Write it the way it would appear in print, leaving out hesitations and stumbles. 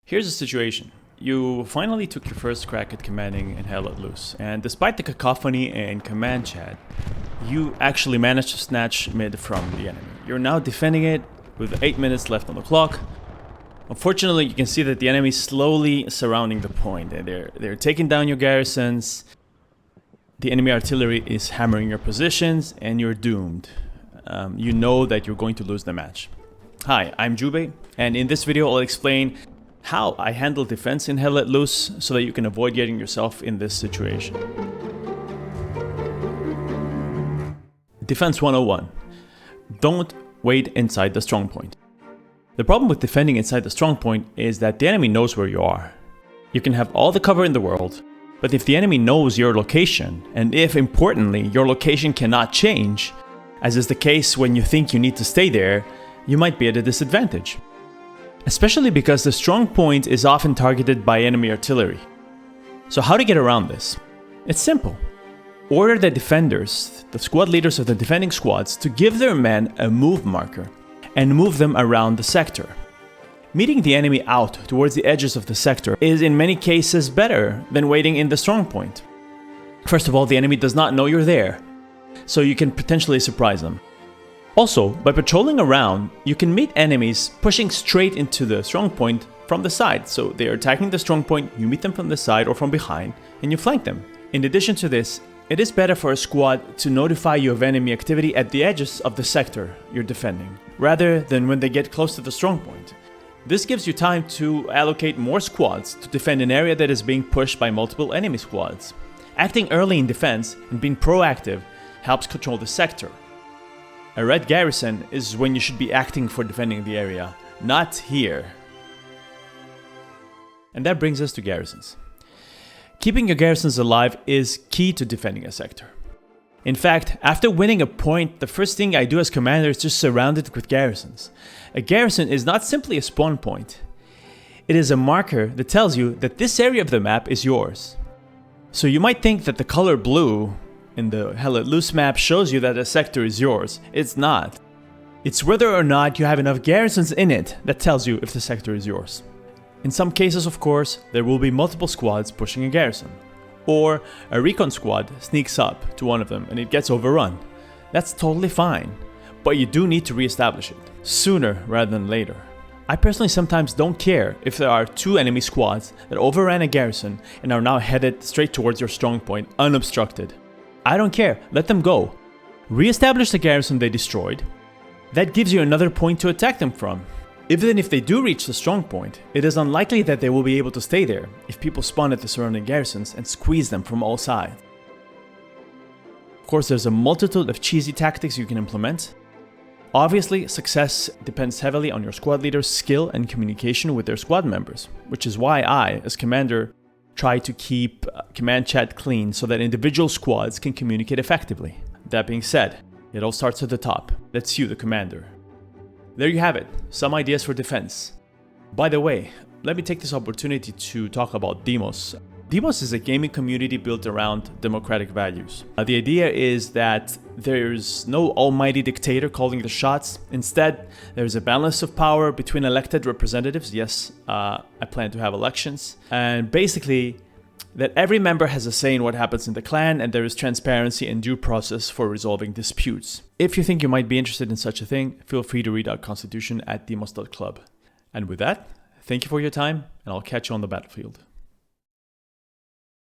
Here's the situation. You finally took your first crack at commanding in Hell Let Loose, and despite the cacophony in command chat, you actually managed to snatch mid from the enemy. You're now defending it with 8 minutes left on the clock. Unfortunately, you can see that the enemy is slowly surrounding the point. They're taking down your garrisons. The enemy artillery is hammering your positions, and you're doomed. You know that you're going to lose the match. Hi, I'm Jube, and in this video I'll explain how I handle defense in Hell Let Loose so that you can avoid getting yourself in this situation. Defense 101. Don't wait inside the strongpoint. The problem with defending inside the strongpoint is that the enemy knows where you are. You can have all the cover in the world, but if the enemy knows your location, and if, importantly, your location cannot change, as is the case when you think you need to stay there, you might be at a disadvantage. Especially because the strong point is often targeted by enemy artillery. So how to get around this? It's simple. Order the defenders, the squad leaders of the defending squads, to give their men a move marker and move them around the sector. Meeting the enemy out towards the edges of the sector is in many cases better than waiting in the strong point. First of all, the enemy does not know you're there, so you can potentially surprise them. Also, by patrolling around, you can meet enemies pushing straight into the strong point from the side. So they are attacking the strong point, you meet them from the side or from behind, and you flank them. In addition to this, it is better for a squad to notify you of enemy activity at the edges of the sector you're defending, rather than when they get close to the strong point. This gives you time to allocate more squads to defend an area that is being pushed by multiple enemy squads. Acting early in defense and being proactive helps control the sector. A red garrison is when you should be acting for defending the area, not here. And that brings us to garrisons. Keeping your garrisons alive is key to defending a sector. In fact, after winning a point, the first thing I do as commander is just surround it with garrisons. A garrison is not simply a spawn point. It is a marker that tells you that this area of the map is yours. So you might think that the color blue in the Hell Let Loose map shows you that a sector is yours. It's not. It's whether or not you have enough garrisons in it that tells you if the sector is yours. In some cases, of course, there will be multiple squads pushing a garrison. Or a recon squad sneaks up to one of them and it gets overrun. That's totally fine, but you do need to reestablish it, sooner rather than later. I personally sometimes don't care if there are two enemy squads that overran a garrison and are now headed straight towards your strong point unobstructed. I don't care, let them go. Re-establish the garrison they destroyed. That gives you another point to attack them from. Even if they do reach the strong point, it is unlikely that they will be able to stay there if people spawn at the surrounding garrisons and squeeze them from all sides. Of course, there's a multitude of cheesy tactics you can implement. Obviously, success depends heavily on your squad leader's skill and communication with their squad members, which is why I, as commander, try to keep command chat clean so that individual squads can communicate effectively. That being said, it all starts at the top. That's you, the commander. There you have it, some ideas for defense. By the way, let me take this opportunity to talk about Demos. Demos is a gaming community built around democratic values. The idea is that there's no almighty dictator calling the shots. Instead, there's a balance of power between elected representatives. Yes, I plan to have elections. And basically, that every member has a say in what happens in the clan, and there is transparency and due process for resolving disputes. If you think you might be interested in such a thing, feel free to read our constitution at demos.club. And with that, thank you for your time, and I'll catch you on the battlefield.